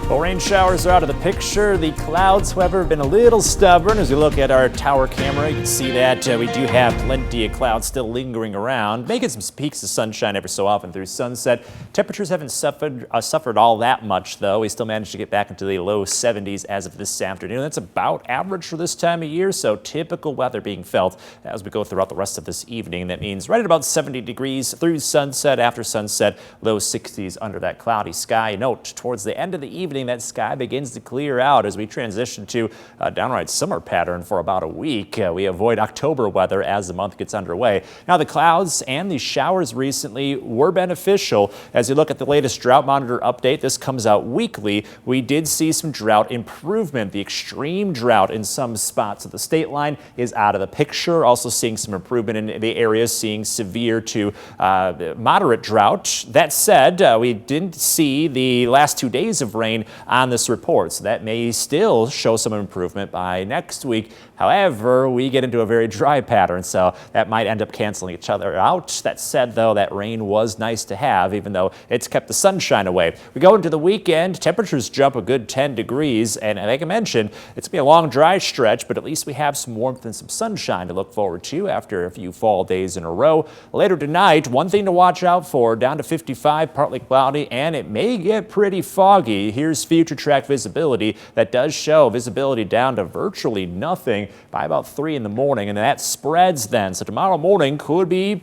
Well, rain showers are out of the picture. The clouds, however, have been a little stubborn. As we look at our tower camera, you can see that we do have plenty of clouds still lingering around, making some peaks of sunshine every so often through sunset. Temperatures haven't suffered all that much, though. We still managed to get back into the low 70s as of this afternoon. That's about average for this time of year, so typical weather being felt as we go throughout the rest of this evening. That means right at about 70 degrees through sunset, after sunset, low 60s under that cloudy sky. Note, towards the end of the evening, that sky begins to clear out as we transition to a downright summer pattern for about a week. We avoid October weather as the month gets underway. Now, the clouds and the showers recently were beneficial. As you look at the latest drought monitor update, this comes out weekly. We did see some drought improvement. The extreme drought in some spots of the state line is out of the picture. Also seeing some improvement in the areas seeing severe to moderate drought. That said, we didn't see the last 2 days of rain on this report, so that may still show some improvement by next week. However, we get into a very dry pattern, so that might end up canceling each other out. That said, though, that rain was nice to have, even though it's kept the sunshine away. We go into the weekend, temperatures jump a good 10 degrees, and like I mentioned, it's going to be a long dry stretch, but at least we have some warmth and some sunshine to look forward to after a few fall days in a row. Later tonight, one thing to watch out for, down to 55, partly cloudy, and it may get pretty foggy. Here's future track visibility that does show visibility down to virtually nothing by about 3 in the morning, and that spreads then. So tomorrow morning could be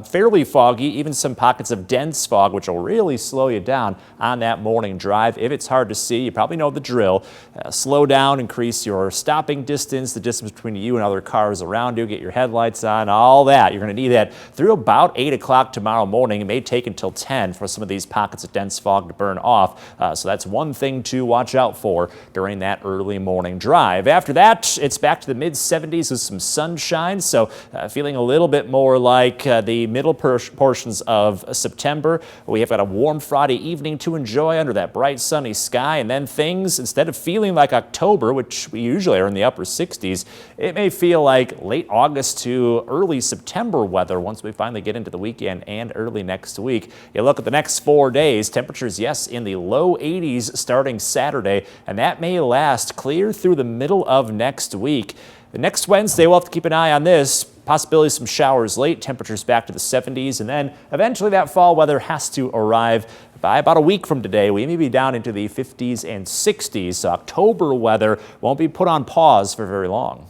fairly foggy, even some pockets of dense fog, which will really slow you down on that morning drive. If it's hard to see, you probably know the drill. Slow down, increase your stopping distance, the distance between you and other cars around you, get your headlights on, all that. You're going to need that through about 8 o'clock tomorrow morning. It may take until 10 for some of these pockets of dense fog to burn off. So that's one thing to watch out for during that early morning drive. After that, it's back to the mid-70s with some sunshine. So feeling a little bit more like the middle portions of September. We have got a warm Friday evening to enjoy under that bright sunny sky, and then things, instead of feeling like October, which we usually are in the upper 60s, it may feel like late August to early September weather once we finally get into the weekend and early next week. You look at the next 4 days, temperatures, yes, in the low 80s starting Saturday, and that may last clear through the middle of next week. The next Wednesday, we'll have to keep an eye on this. Possibility of some showers late, temperatures back to the 70s, and then eventually that fall weather has to arrive by about a week from today. We may be down into the 50s and 60s, so October weather won't be put on pause for very long.